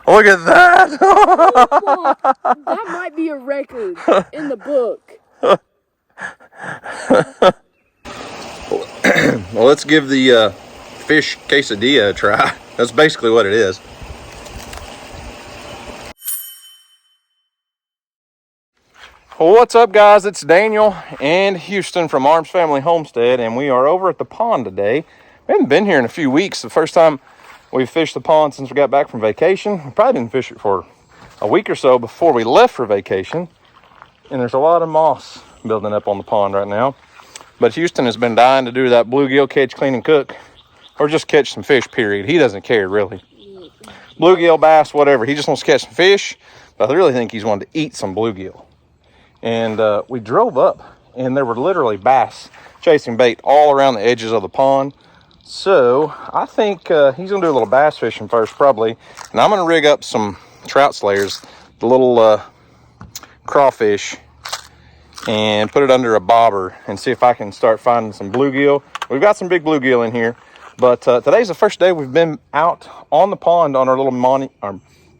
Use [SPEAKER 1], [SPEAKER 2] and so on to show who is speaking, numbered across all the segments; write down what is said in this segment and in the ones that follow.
[SPEAKER 1] Look at that.
[SPEAKER 2] Oh, that might be a record in the book.
[SPEAKER 1] Well, let's give the fish quesadilla a try. That's basically what it is. Well, what's up, guys? It's Daniel and Houston from Arms Family Homestead, and we are over at the pond today. We haven't been here in a few weeks. The first time we've fished the pond since we got back from vacation. We probably didn't fish it for a week or so before we left for vacation. And there's a lot of moss building up on the pond right now. But Houston has been dying to do that bluegill catch, clean, and cook. Or just catch some fish, period. He doesn't care, really. Bluegill, bass, whatever. He just wants to catch some fish. But I really think he's wanted to eat some bluegill. And we drove up, and there were literally bass chasing bait all around the edges of the pond. So I think he's going to do a little bass fishing first, probably. And I'm going to rig up some trout slayers, the little crawfish, and put it under a bobber and see if I can start finding some bluegill. We've got some big bluegill in here, but today's the first day we've been out on the pond on our little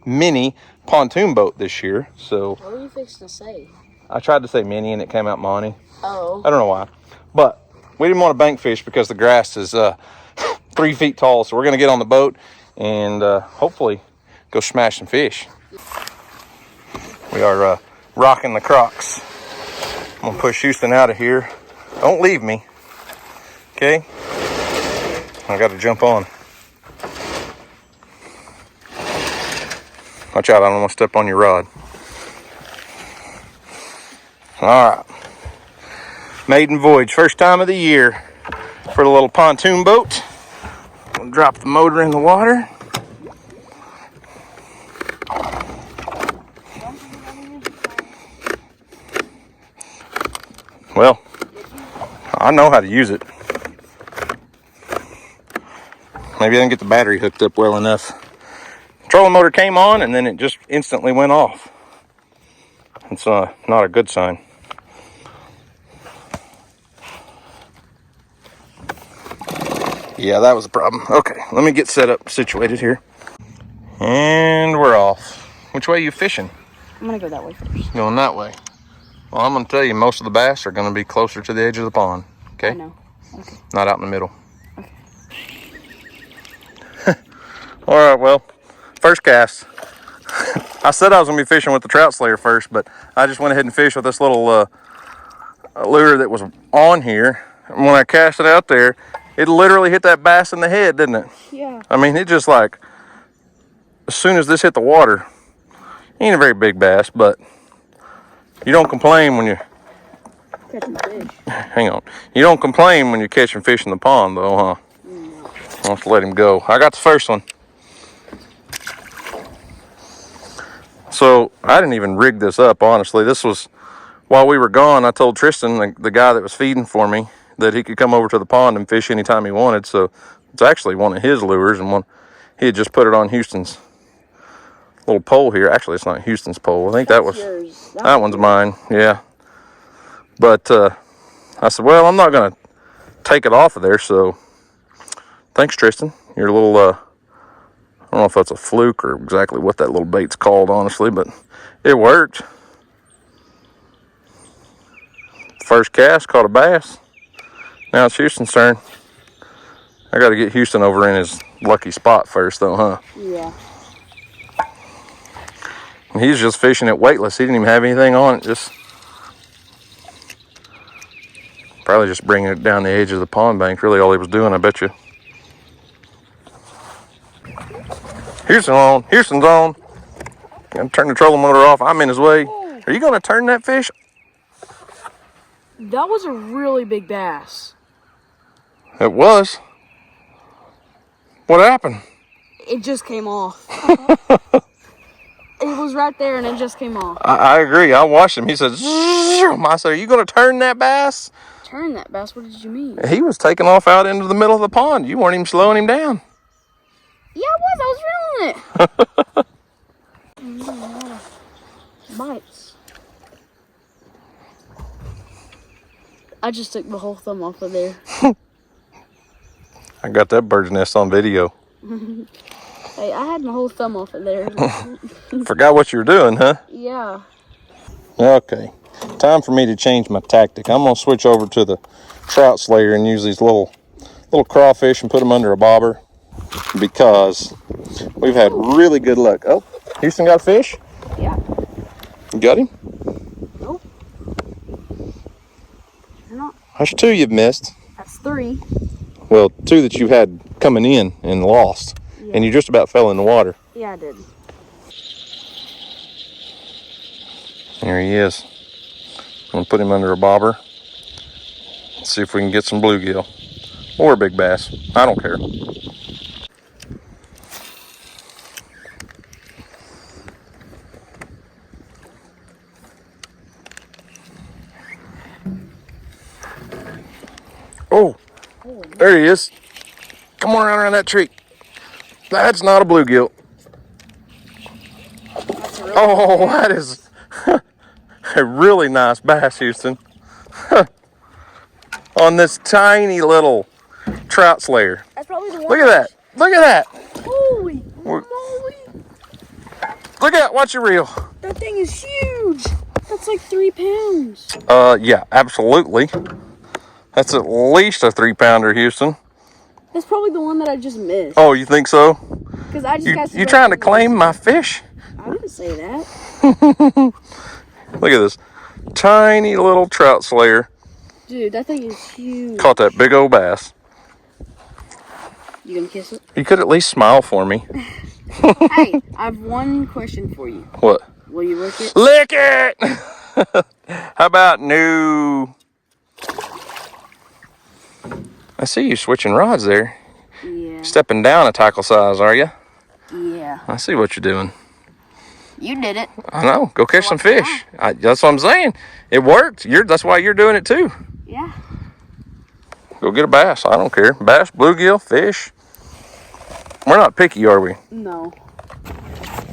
[SPEAKER 1] mini pontoon boat this year. So
[SPEAKER 2] what were you fixing to say?
[SPEAKER 1] I tried to say mini and it came out Monty.
[SPEAKER 2] Oh.
[SPEAKER 1] I don't know why, but we didn't want to bank fish because the grass is 3 feet tall. So we're going to get on the boat and hopefully go smash some fish. We are rocking the Crocs. I'm gonna push Houston out of here. Don't leave me, okay? I gotta jump on. Watch out, I don't want to step on your rod. All right. Maiden voyage, first time of the year for the little pontoon boat. We'll drop the motor in the water. Well, I know how to use it. Maybe I didn't get the battery hooked up well enough. Trolling motor came on and then it just instantly went off. It's not a good sign. Yeah, that was a problem. Okay, let me get set up, situated here. And we're off. Which way are you fishing?
[SPEAKER 2] I'm going to go that way first.
[SPEAKER 1] Going that way. Well, I'm going to tell you, most of the bass are going to be closer to the edge of the pond. Okay?
[SPEAKER 2] I know. Okay.
[SPEAKER 1] Not out in the middle.
[SPEAKER 2] Okay.
[SPEAKER 1] All right, well, first cast. I said I was going to be fishing with the trout slayer first, but I just went ahead and fished with this little lure that was on here. And when I cast it out there, it literally hit that bass in the head, didn't it?
[SPEAKER 2] Yeah.
[SPEAKER 1] I mean, it just like, as soon as this hit the water, ain't a very big bass, but you don't complain when you're
[SPEAKER 2] catching fish.
[SPEAKER 1] Hang on. You don't complain when you're catching fish in the pond, though, huh?
[SPEAKER 2] No.
[SPEAKER 1] I'll have to let him go. I got the first one. So I didn't even rig this up, honestly. This was, while we were gone, I told Tristan, the guy that was feeding for me, that he could come over to the pond and fish anytime he wanted. So it's actually one of his lures, and he had just put it on Houston's little pole here. Actually, it's not Houston's pole. I think that one's mine. Yeah. But I said, well, I'm not going to take it off of there. So thanks, Tristan. Your little, I don't know if that's a fluke or exactly what that little bait's called, honestly, but it worked. First cast, caught a bass. Now it's Houston's turn. I got to get Houston over in his lucky spot first, though, huh?
[SPEAKER 2] Yeah.
[SPEAKER 1] He's just fishing it weightless. He didn't even have anything on it. Probably just bringing it down the edge of the pond bank. Really all he was doing, I bet you. Houston's on. Gotta turn the trolling motor off. I'm in his way. Are you going to turn that fish?
[SPEAKER 2] That was a really big bass.
[SPEAKER 1] It was. What happened?
[SPEAKER 2] It just came off. It was right there and it just came off.
[SPEAKER 1] I agree. I watched him. He said, I said, are you going to turn that bass?
[SPEAKER 2] Turn that bass? What did you mean?
[SPEAKER 1] He was taking off out into the middle of the pond. You weren't even slowing him down.
[SPEAKER 2] Yeah, I was reeling it. Bites. I just took the whole thumb off of there.
[SPEAKER 1] I got that bird's nest on video.
[SPEAKER 2] Hey, I had my whole thumb off of there.
[SPEAKER 1] Forgot what you were doing, huh?
[SPEAKER 2] Yeah.
[SPEAKER 1] Okay, time for me to change my tactic. I'm gonna switch over to the trout slayer and use these little crawfish and put them under a bobber because we've had really good luck. Oh, Houston got a fish?
[SPEAKER 2] Yeah.
[SPEAKER 1] You got him?
[SPEAKER 2] Nope. You're not.
[SPEAKER 1] That's 2 you've missed.
[SPEAKER 2] That's 3.
[SPEAKER 1] Well, 2 that you had coming in and lost.
[SPEAKER 2] Yeah.
[SPEAKER 1] And you just about fell in the water.
[SPEAKER 2] Yeah, I did.
[SPEAKER 1] There he is. I'm gonna put him under a bobber. Let's see if we can get some bluegill or a big bass. I don't care. Oh, there he is. Come on around that tree. That's not a bluegill. Oh, that is a really nice bass, Houston. On this tiny little trout slayer.
[SPEAKER 2] That's probably the one.
[SPEAKER 1] Look at that. Look at that.
[SPEAKER 2] Holy moly.
[SPEAKER 1] Look at that. Watch your reel.
[SPEAKER 2] That thing is huge. That's like 3 pounds.
[SPEAKER 1] Yeah, absolutely. That's at least a 3-pounder, Houston.
[SPEAKER 2] That's probably the one that I just missed.
[SPEAKER 1] Oh, you think so?
[SPEAKER 2] Because I just got
[SPEAKER 1] You trying to claim my fish?
[SPEAKER 2] I didn't say that.
[SPEAKER 1] Look at this tiny little trout slayer.
[SPEAKER 2] Dude, that thing is huge.
[SPEAKER 1] Caught that big old bass.
[SPEAKER 2] You gonna kiss it?
[SPEAKER 1] You could at least smile for me.
[SPEAKER 2] Hey, I have one question for you.
[SPEAKER 1] What?
[SPEAKER 2] Will you lick it?
[SPEAKER 1] Lick it! How about new? I see you switching rods there.
[SPEAKER 2] Yeah.
[SPEAKER 1] Stepping down a tackle size, are you?
[SPEAKER 2] Yeah.
[SPEAKER 1] I see what you're doing.
[SPEAKER 2] You did it.
[SPEAKER 1] I know. Go catch some fish. That's what I'm saying. It worked. That's why you're doing it too.
[SPEAKER 2] Yeah.
[SPEAKER 1] Go get a bass. I don't care. Bass, bluegill, fish. We're not picky, are we?
[SPEAKER 2] No.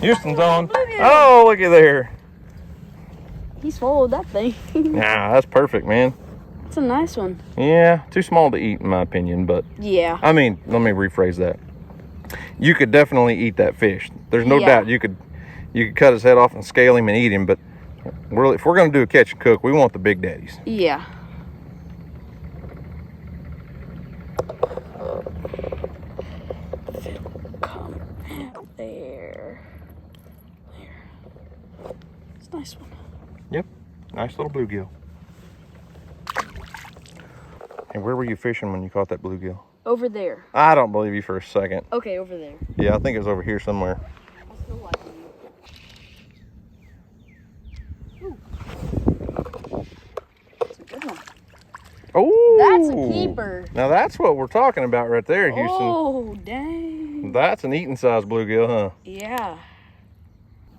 [SPEAKER 1] Houston's on. Oh, look at there.
[SPEAKER 2] He swallowed that thing.
[SPEAKER 1] Nah, that's perfect, man.
[SPEAKER 2] It's a nice one.
[SPEAKER 1] Yeah, too small to eat in my opinion, but
[SPEAKER 2] Yeah.
[SPEAKER 1] I mean, let me rephrase that. You could definitely eat that fish. There's no doubt you could cut his head off and scale him and eat him, but if we're going to do a catch and cook, we want the big daddies.
[SPEAKER 2] Yeah. Come there. It's a nice one.
[SPEAKER 1] Yep, nice little bluegill. And where were you fishing when you caught that bluegill?
[SPEAKER 2] Over there.
[SPEAKER 1] I don't believe you for a second.
[SPEAKER 2] Okay, over there.
[SPEAKER 1] Yeah, I think it was over here somewhere.
[SPEAKER 2] I still like you. That's a good one.
[SPEAKER 1] Oh,
[SPEAKER 2] That's a keeper.
[SPEAKER 1] Now that's what we're talking about right there, Houston.
[SPEAKER 2] Oh, dang.
[SPEAKER 1] That's an eating size bluegill, huh?
[SPEAKER 2] Yeah.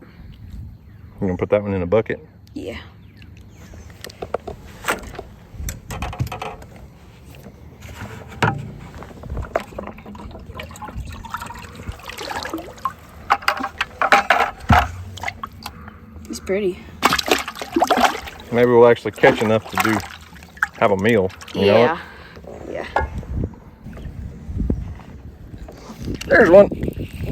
[SPEAKER 1] You gonna put that one in a bucket?
[SPEAKER 2] Yeah. He's pretty.
[SPEAKER 1] Maybe we'll actually catch enough to have a meal. You know
[SPEAKER 2] Yeah. Yeah.
[SPEAKER 1] There's one.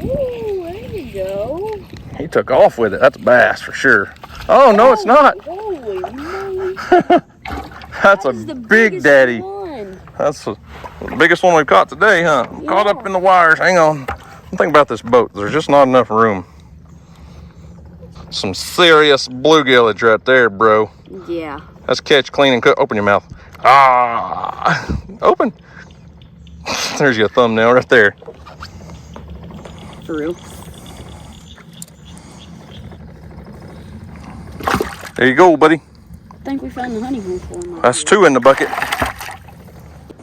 [SPEAKER 2] Ooh, there you go.
[SPEAKER 1] He took off with it. That's a bass for sure. Oh, no, it's not.
[SPEAKER 2] Holy moly.
[SPEAKER 1] That's a
[SPEAKER 2] That is the
[SPEAKER 1] big
[SPEAKER 2] biggest
[SPEAKER 1] daddy.
[SPEAKER 2] one.
[SPEAKER 1] That's the biggest one we've caught today, huh? Caught up in the wires. Hang on. Think about this boat. There's just not enough room. Some serious bluegillage right there, bro.
[SPEAKER 2] Yeah.
[SPEAKER 1] Let's catch, clean, and cook. Open your mouth. Ah, open. There's your thumbnail right there.
[SPEAKER 2] For real.
[SPEAKER 1] There you go, buddy.
[SPEAKER 2] I think we found the honeymoon for him.
[SPEAKER 1] That's 2 in the bucket.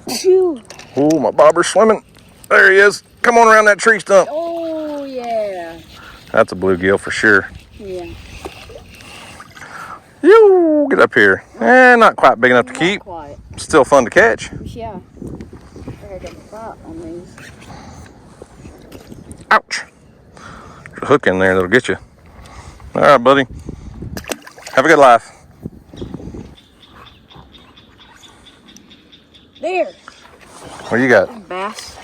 [SPEAKER 2] Phew.
[SPEAKER 1] Oh, my bobber's swimming. There he is. Come on around that tree stump.
[SPEAKER 2] Oh, yeah.
[SPEAKER 1] That's a bluegill for sure.
[SPEAKER 2] Yeah.
[SPEAKER 1] You get up here. Not quite big enough to keep.
[SPEAKER 2] Quiet.
[SPEAKER 1] Still fun to catch.
[SPEAKER 2] Yeah. I got a spot on these.
[SPEAKER 1] Ouch. There's a hook in there that'll get you. All right, buddy. Have a good life.
[SPEAKER 2] There.
[SPEAKER 1] What do you got?
[SPEAKER 2] Bass.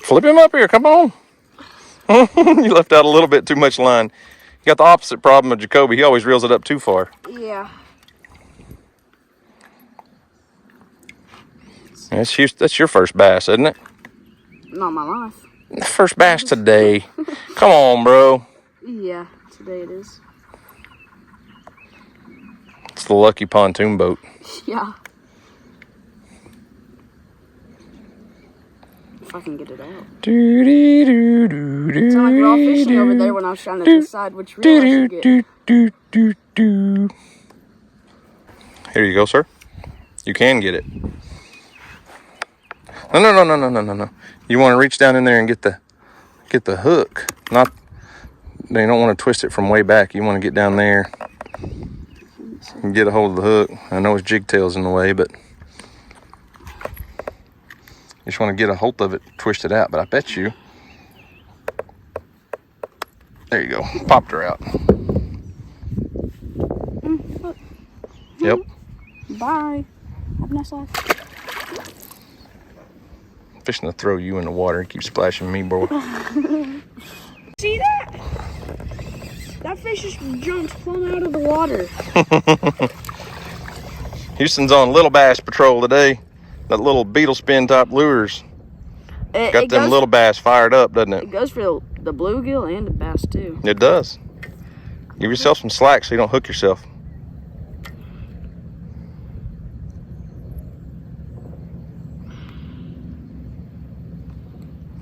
[SPEAKER 1] Flip him up here. Come on. You left out a little bit too much line. You got the opposite problem of Jacoby. He always reels it up too far.
[SPEAKER 2] Yeah.
[SPEAKER 1] That's your first bass, isn't it?
[SPEAKER 2] Not my life.
[SPEAKER 1] First bass today. Come on, bro.
[SPEAKER 2] Yeah, today it is.
[SPEAKER 1] It's the lucky pontoon boat.
[SPEAKER 2] Yeah. If I can get it out. It sounded like we're all fishing over there when I was trying to decide which reel I should get.
[SPEAKER 1] Here you go, sir. You can get it. No. You want to reach down in there and get the hook. Not, you don't want to twist it from way back. You want to get down there and get a hold of the hook. I know his jig tail's in the way, but you just want to get a hold of it, twist it out. But I bet you, there you go, popped her out. Yep.
[SPEAKER 2] Bye. Have a nice life.
[SPEAKER 1] Fishing to throw you in the water. Keep splashing me, boy.
[SPEAKER 2] See that? That fish just jumped plumb out of the water.
[SPEAKER 1] Houston's on little bass patrol today. That little beetle spin type lures. Got them little bass fired up, doesn't it?
[SPEAKER 2] It goes for the bluegill and the bass too.
[SPEAKER 1] It does. Give yourself some slack so you don't hook yourself.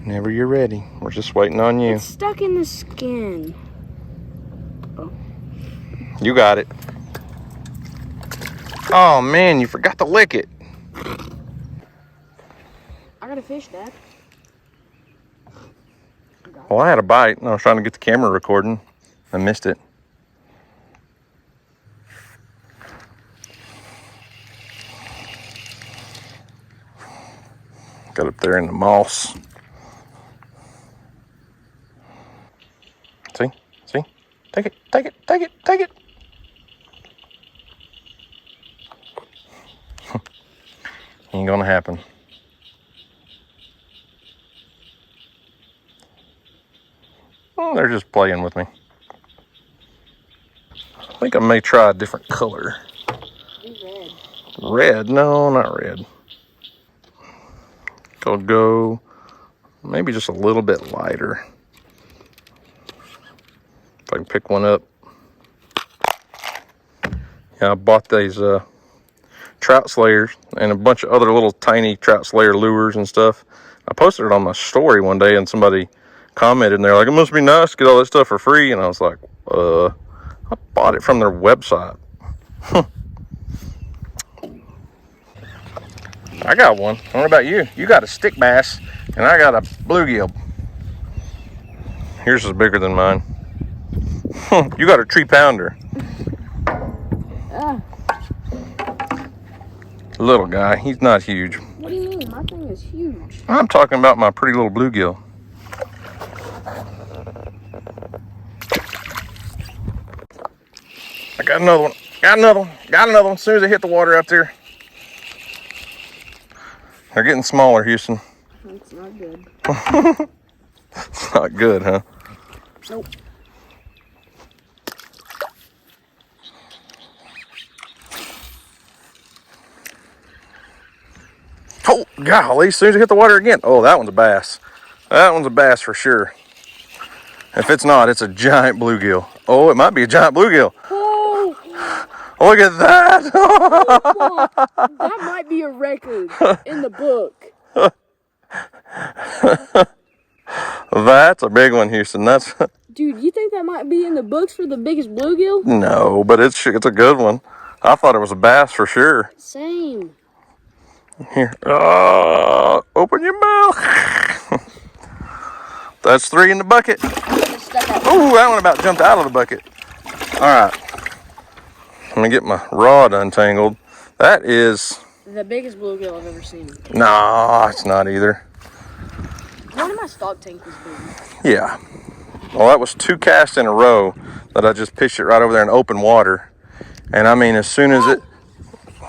[SPEAKER 1] Whenever you're ready. We're just waiting on you.
[SPEAKER 2] It's stuck in the skin. Oh.
[SPEAKER 1] You got it. Oh man, you forgot to lick it.
[SPEAKER 2] I got a fish, Dad.
[SPEAKER 1] Well, I had a bite and I was trying to get the camera recording. I missed it. Got up there in the moss. See? Take it. Ain't gonna happen. Oh, they're just playing with me. I think I may try a different color.
[SPEAKER 2] Red.
[SPEAKER 1] Red? No, not red. I'll go maybe just a little bit lighter. If I can pick one up. Yeah, I bought these trout slayers and a bunch of other little tiny trout slayer lures and stuff. I posted it on my story one day and somebody commented and they're like, it must be nice to get all that stuff for free. And I was like, I bought it from their website. I got one. What about you? You got a stick bass and I got a bluegill. Yours is bigger than mine. You got a 3-pounder. Little guy. He's not huge.
[SPEAKER 2] What do you mean? My thing is huge.
[SPEAKER 1] I'm talking about my pretty little bluegill. I got another one. Got another one. As soon as I hit the water up there. They're getting smaller, Houston.
[SPEAKER 2] That's not good.
[SPEAKER 1] It's not good, huh?
[SPEAKER 2] Nope.
[SPEAKER 1] Oh, golly, as soon as I hit the water again. Oh, that one's a bass. That one's a bass for sure. If it's not, it's a giant bluegill. Oh, it might be a giant bluegill.
[SPEAKER 2] Oh,
[SPEAKER 1] Look at that.
[SPEAKER 2] oh, that might be a record in the book.
[SPEAKER 1] That's a big one, Houston. That's
[SPEAKER 2] Dude, you think that might be in the books for the biggest bluegill?
[SPEAKER 1] no, but it's a good one. I thought it was a bass for sure.
[SPEAKER 2] Same.
[SPEAKER 1] Here, open your mouth. That's 3 in the bucket. Oh, that one about jumped out of the bucket. All right, let me get my rod untangled. That is
[SPEAKER 2] the biggest bluegill I've ever seen.
[SPEAKER 1] nah, it's not either.
[SPEAKER 2] One of my stock tank was big.
[SPEAKER 1] Yeah. Well, that was 2 casts in a row that I just pitched it right over there in open water. And I mean, as soon as it,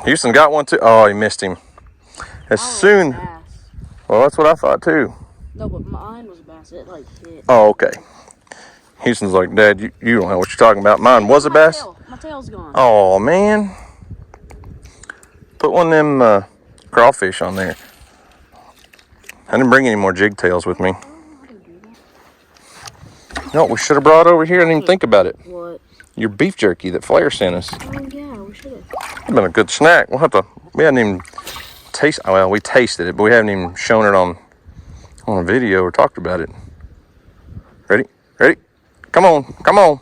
[SPEAKER 1] Houston got one too. Oh, he missed him. As soon, well, that's what I thought too.
[SPEAKER 2] No, but mine was a bass. It like hit.
[SPEAKER 1] Oh, okay. Houston's like, Dad, you don't know what you're talking about. Mine was a bass.
[SPEAKER 2] My tail's gone.
[SPEAKER 1] Oh, man. Put one of them crawfish on there. I didn't bring any more jig tails with me. No, we should have brought over here. I didn't even think about it.
[SPEAKER 2] What?
[SPEAKER 1] Your beef jerky that Flair sent us.
[SPEAKER 2] Oh, yeah, we should have.
[SPEAKER 1] It's been a good snack. We'll have to, we hadn't even well, we tasted it, but we haven't even shown it on a video or talked about it. Ready? Ready? Come on, come on.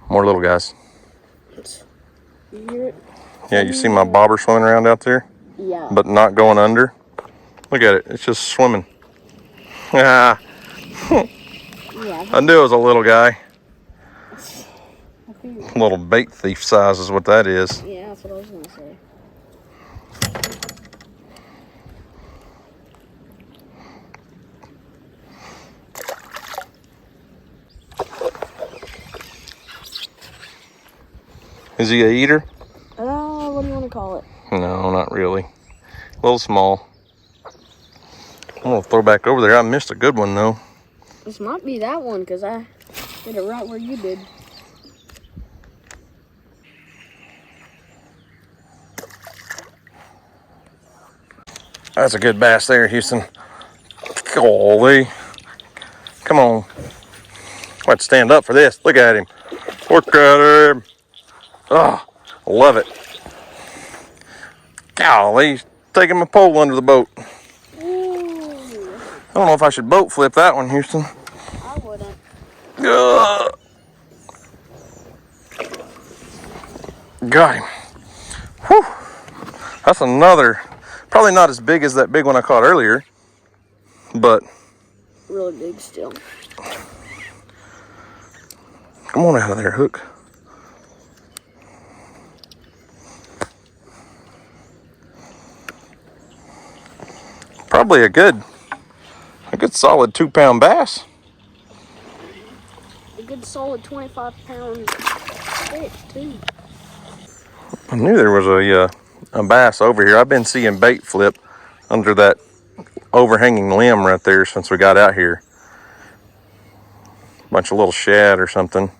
[SPEAKER 1] More little guys.
[SPEAKER 2] You hear it?
[SPEAKER 1] Yeah, you see my bobber swimming around out there?
[SPEAKER 2] Yeah.
[SPEAKER 1] But not going under. Look at it, it's just swimming. Ah.
[SPEAKER 2] Yeah.
[SPEAKER 1] I knew it was a little guy. Little bait thief size is what that is.
[SPEAKER 2] Yeah, that's what I was gonna say.
[SPEAKER 1] Is he a eater?
[SPEAKER 2] What do you want to call it?
[SPEAKER 1] No, not really. A little small. I'm gonna throw back over there. I missed a good one though.
[SPEAKER 2] This might be that one because I did it right where you did.
[SPEAKER 1] That's a good bass there, Houston. Golly. Come on. I have to stand up for this. Look at him. Look at him. Oh, love it. Golly, he's taking my pole under the boat.
[SPEAKER 2] Ooh.
[SPEAKER 1] I don't know if I should boat flip that one, Houston.
[SPEAKER 2] I wouldn't.
[SPEAKER 1] Ugh. Got him. Whew. That's another, probably not as big as that big one I caught earlier, but
[SPEAKER 2] Really big still.
[SPEAKER 1] come on out of there, hook. Probably a good solid 2-pound bass.
[SPEAKER 2] A good solid 25-pound fish too.
[SPEAKER 1] I knew there was a bass over here. I've been seeing bait flip under that overhanging limb right there since we got out here. Bunch of little shad or something.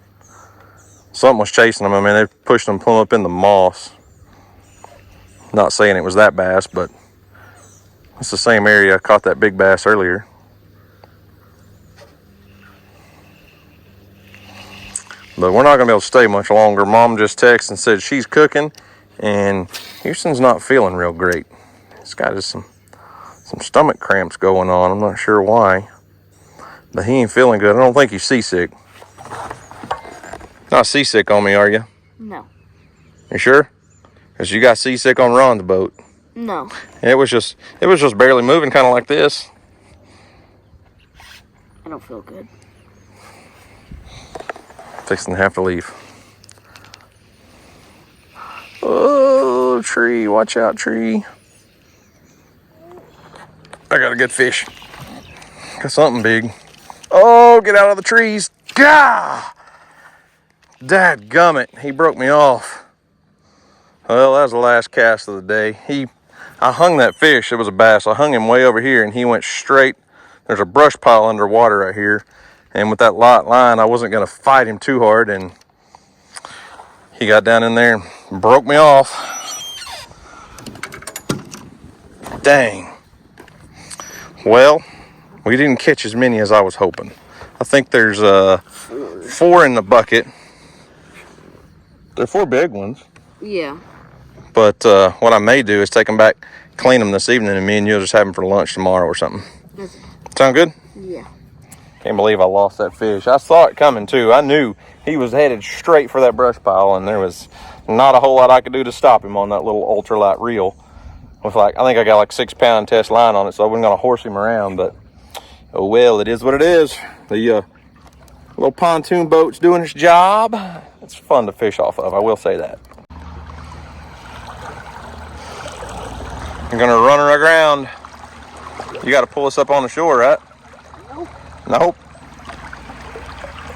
[SPEAKER 1] Something was chasing them. I mean, they pushed them plumb up in the moss. Not saying it was that bass, but it's the same area I caught that big bass earlier. But we're not gonna be able to stay much longer. Mom just texted and said she's cooking, and Houston's not feeling real great. He's got some stomach cramps going on. I'm not sure why, but he ain't feeling good. I don't think he's seasick. Not seasick on me, are you?
[SPEAKER 2] No.
[SPEAKER 1] You sure? Because you got seasick on Ron's boat.
[SPEAKER 2] No.
[SPEAKER 1] It was just barely moving, kind of like this.
[SPEAKER 2] I don't feel good.
[SPEAKER 1] Fixing to have to leave. Oh, tree. Watch out, tree. I got a good fish. Got something big. Oh, get out of the trees. Gah! Dadgummit. He broke me off. Well, that was the last cast of the day. I hung that fish. It was a bass. I hung him way over here, and he went straight. There's a brush pile underwater right here. And with that light line, I wasn't going to fight him too hard, and he got down in there and broke me off. Dang. Well, we didn't catch as many as I was hoping. I think there's 4 in the bucket. They're 4 big ones.
[SPEAKER 2] Yeah.
[SPEAKER 1] But what I may do is take them back, clean them this evening, and me and you'll just have them for lunch tomorrow or something.
[SPEAKER 2] Okay.
[SPEAKER 1] Sound good?
[SPEAKER 2] Yeah.
[SPEAKER 1] Can't believe I lost that fish. I saw it coming too. I knew he was headed straight for that brush pile, and there was not a whole lot I could do to stop him on that little ultralight reel. With I think I got like 6-pound test line on it, so I wasn't gonna horse him around. But oh well, it is what it is. The little pontoon boat's doing its job. It's fun to fish off of, I will say that. You're gonna run her aground. You got to pull us up on the shore, right?
[SPEAKER 2] Nope.
[SPEAKER 1] Nope.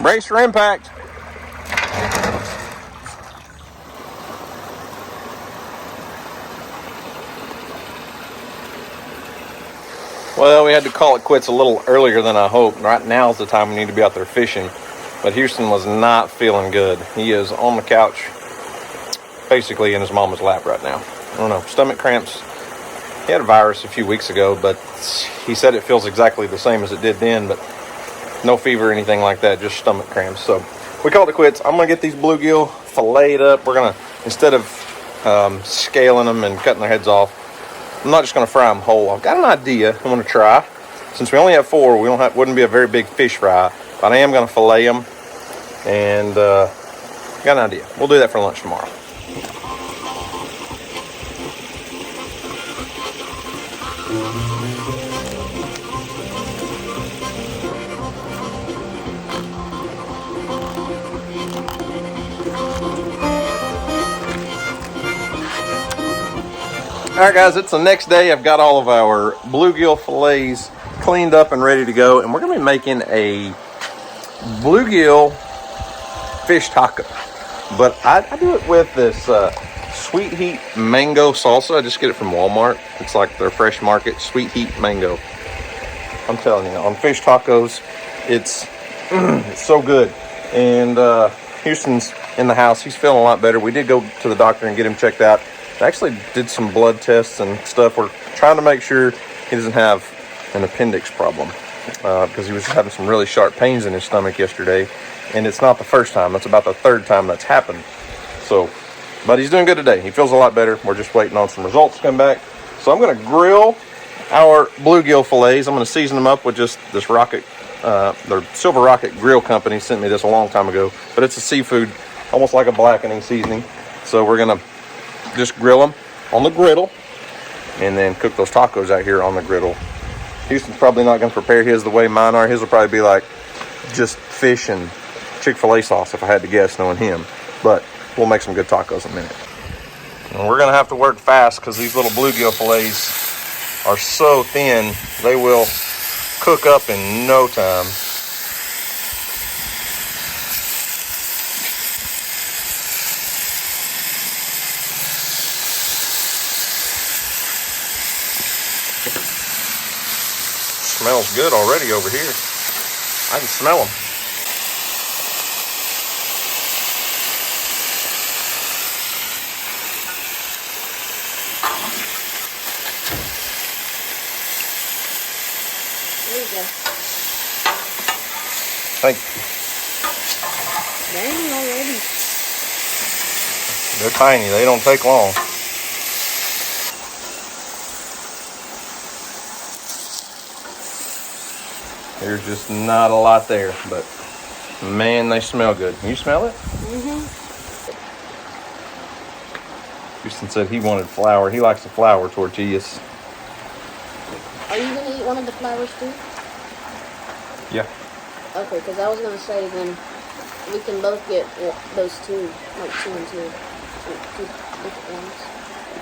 [SPEAKER 1] Brace for impact. Well, we had to call it quits a little earlier than I hoped. Right now is the time we need to be out there fishing. But Houston was not feeling good. He is on the couch, basically in his mama's lap right now. I don't know, stomach cramps. He had a virus a few weeks ago, but he said it feels exactly the same as it did then, but no fever or anything like that, just stomach cramps. So we called it quits. I'm going to get these bluegill filleted up. We're going to, instead of scaling them and cutting their heads off, I'm not just going to fry them whole. I've got an idea I'm going to try. Since we only have 4, wouldn't be a very big fish fry, but I am going to fillet them, and got an idea. We'll do that for lunch tomorrow. Alright guys, it's the next day. I've got all of our bluegill fillets cleaned up and ready to go, and we're going to be making a bluegill fish taco. But I do it with this Sweet Heat mango salsa. I just get it from Walmart. It's like their fresh market Sweet Heat mango. I'm telling you, on fish tacos, it's so good. And Houston's in the house. He's feeling a lot better. We did go to the doctor and get him checked out. I actually did some blood tests and stuff. We're trying to make sure he doesn't have an appendix problem because he was having some really sharp pains in his stomach yesterday. And it's not the first time. It's about the 3rd time that's happened. So, but he's doing good today. He feels a lot better. We're just waiting on some results to come back. So I'm going to grill our bluegill fillets. I'm going to season them up with just this Rocket, their Silver Rocket Grill Company sent me this a long time ago. But it's a seafood, almost like a blackening seasoning. So we're going to just grill them on the griddle and then cook those tacos out here on the griddle. Houston's probably not going to prepare his the way mine are. His will probably be like just fish and Chick-fil-A sauce if I had to guess, knowing him. But we'll make some good tacos in a minute. And we're going to have to work fast because these little bluegill fillets are so thin, they will cook up in no time. Smells good already over here. I can smell them.
[SPEAKER 2] There you go.
[SPEAKER 1] Thank you.
[SPEAKER 2] Dang, already.
[SPEAKER 1] They're tiny. They don't take long. There's just not a lot there, but man, they smell good. Can you smell it?
[SPEAKER 2] Mm-hmm.
[SPEAKER 1] Houston said he wanted flour. He likes the flour tortillas.
[SPEAKER 2] Are you going to eat one of the flowers too?
[SPEAKER 1] Yeah.
[SPEAKER 2] Okay, because I was going to say then we can both get those 2, like 2 and 2. 2 different ones.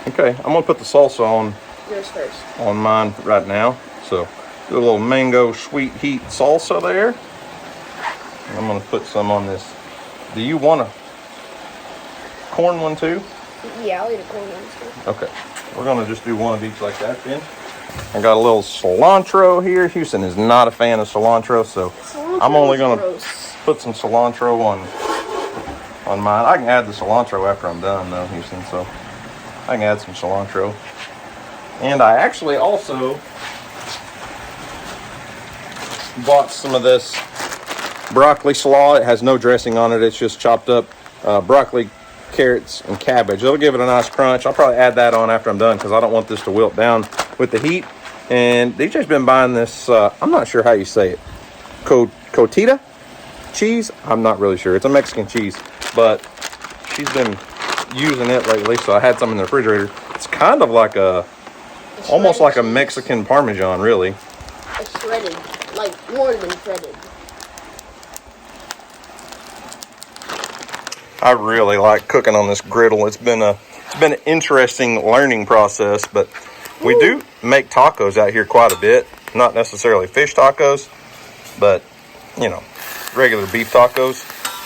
[SPEAKER 1] Okay, I'm going to put the salsa on
[SPEAKER 2] Yours first.
[SPEAKER 1] On mine right now. So do a little mango Sweet Heat salsa there. And I'm going to put some on this. Do you want a corn one too?
[SPEAKER 2] Yeah, I'll eat a corn one too.
[SPEAKER 1] Okay, we're going to just do one of each like that then. I got a little cilantro here. Houston is not a fan of cilantro, so I'm only going to put some cilantro on mine. I can add the cilantro after I'm done though, Houston, so I can add some cilantro. And I actually also bought some of this broccoli slaw. It has no dressing on it. It's just chopped up broccoli, carrots, and cabbage. It'll give it a nice crunch. I'll probably add that on after I'm done because I don't want this to wilt down with the heat. And DJ's been buying this, I'm not sure how you say it, cotita cheese? I'm not really sure. It's a Mexican cheese, but she's been using it lately, so I had some in the refrigerator. It's kind of like almost like a Mexican Parmesan, really.
[SPEAKER 2] It's shredded, like more than shredded.
[SPEAKER 1] I really like cooking on this griddle. It's been an interesting learning process, but we do make tacos out here quite a bit. Not necessarily fish tacos, but you know, regular beef tacos.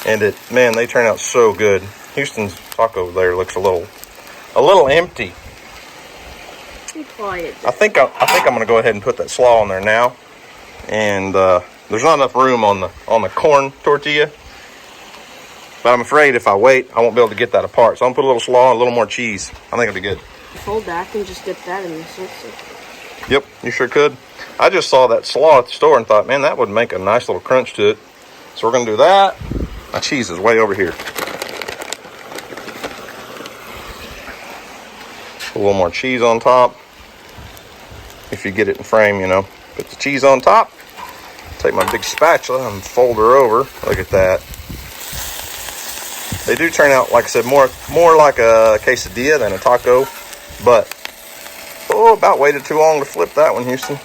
[SPEAKER 1] And man, they turn out so good. Houston's taco there looks a little empty.
[SPEAKER 2] Be quiet.
[SPEAKER 1] I think I'm gonna go ahead and put that slaw on there now. And there's not enough room on the corn tortilla. But I'm afraid if I wait, I won't be able to get that apart. So I'm gonna put a little slaw and a little more cheese. I think it'll be good.
[SPEAKER 2] Fold that and just dip that in the salsa.
[SPEAKER 1] Yep, you sure could. I just saw that slaw at the store and thought, man, that would make a nice little crunch to it. So we're gonna do that. My cheese is way over here. A little more cheese on top. If you get it in frame, you know. Put the cheese on top. Take my big spatula and fold her over. Look at that. They do turn out, like I said, more like a quesadilla than a taco. But, about waited too long to flip that one, Houston.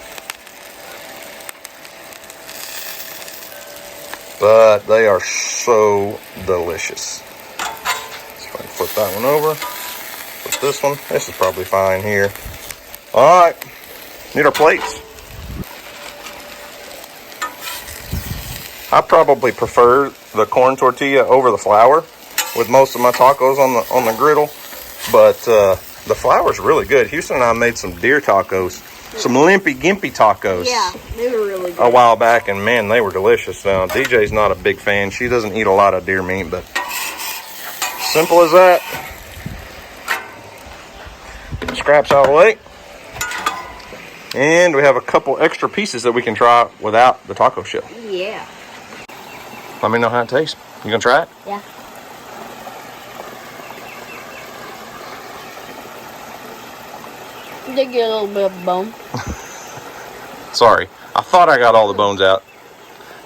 [SPEAKER 1] But they are so delicious. So I can flip that one over. Flip this one. This is probably fine here. All right. Need our plates. I probably prefer the corn tortilla over the flour with most of my tacos on the griddle, but the flour's really good. Houston and I made some deer tacos, some limpy gimpy tacos.
[SPEAKER 2] Yeah, they were really good.
[SPEAKER 1] A while back, and man, they were delicious. DJ's not a big fan. She doesn't eat a lot of deer meat, but simple as that. Scraps out of the way. And we have a couple extra pieces that we can try without the taco shell.
[SPEAKER 2] Yeah.
[SPEAKER 1] Let me know how it tastes. You gonna try it?
[SPEAKER 2] Yeah. Did get a little bit of bone.
[SPEAKER 1] Sorry. I thought I got all the bones out.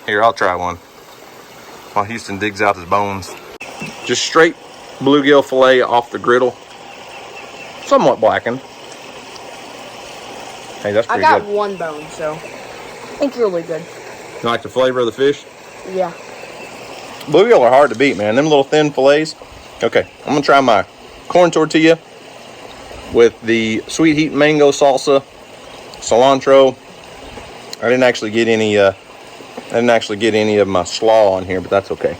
[SPEAKER 1] Here, I'll try one. While Houston digs out his bones. Just straight bluegill fillet off the griddle. Somewhat blackened. Hey, that's pretty good.
[SPEAKER 2] I got one bone, so it's really good.
[SPEAKER 1] You like the flavor of the fish?
[SPEAKER 2] Yeah.
[SPEAKER 1] Bluegill are hard to beat, man. Them little thin fillets. Okay, I'm gonna try my corn tortilla with the sweet heat mango salsa, cilantro. I didn't actually get any of my slaw on here, but that's okay.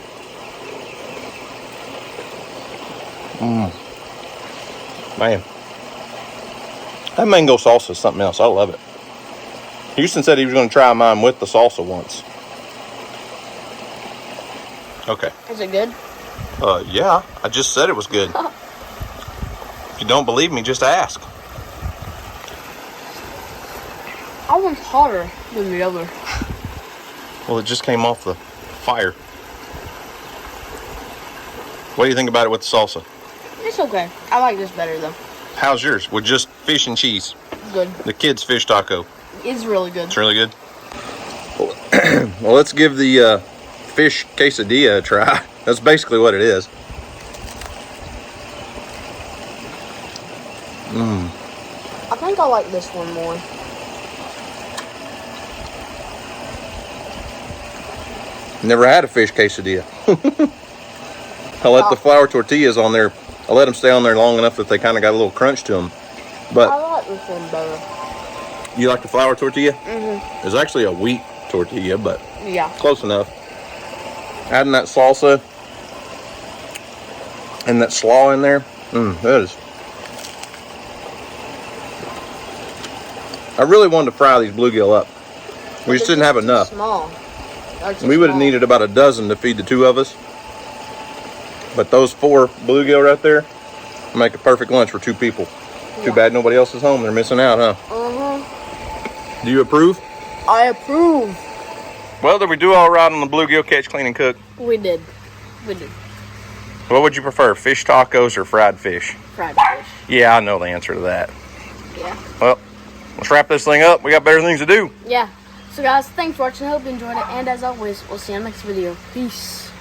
[SPEAKER 1] Man, that mango salsa is something else. I love it. Houston said he was going to try mine with the salsa once. Okay.
[SPEAKER 2] Is it good?
[SPEAKER 1] Yeah. I just said it was good. If you don't believe me, just ask.
[SPEAKER 2] That one's hotter than the other.
[SPEAKER 1] Well, it just came off the fire. What do you think about it with the salsa?
[SPEAKER 2] It's okay. I like this better, though.
[SPEAKER 1] How's yours? With just fish and cheese?
[SPEAKER 2] Good.
[SPEAKER 1] The kids' fish taco.
[SPEAKER 2] It's really good.
[SPEAKER 1] It's really good. Well, let's give the fish quesadilla a try. That's basically what it is.
[SPEAKER 2] I think I like this one more.
[SPEAKER 1] Never had a fish quesadilla. I let the flour tortillas on there. I let them stay on there long enough that they kind of got a little crunch to them. But
[SPEAKER 2] I like this one better.
[SPEAKER 1] You like the flour tortilla?
[SPEAKER 2] Mm-hmm.
[SPEAKER 1] It's actually a wheat tortilla, but
[SPEAKER 2] yeah,
[SPEAKER 1] close enough. Adding that salsa and that slaw in there, that is. I really wanted to fry these bluegill up. We just didn't have enough.
[SPEAKER 2] Small.
[SPEAKER 1] We would have needed about a dozen to feed the two of us. But those 4 bluegill right there make a perfect lunch for 2 people. Yeah. Too bad nobody else is home. They're missing out, huh? Do you approve?
[SPEAKER 2] I approve.
[SPEAKER 1] Well, did we do all right on the bluegill catch, clean, and cook?
[SPEAKER 2] We did. We did.
[SPEAKER 1] What would you prefer, fish tacos or fried fish?
[SPEAKER 2] Fried fish.
[SPEAKER 1] Yeah, I know the answer to that.
[SPEAKER 2] Yeah.
[SPEAKER 1] Well, let's wrap this thing up. We got better things to do.
[SPEAKER 2] Yeah. So guys, thanks for watching. I hope you enjoyed it. And as always, we'll see you in the next video. Peace.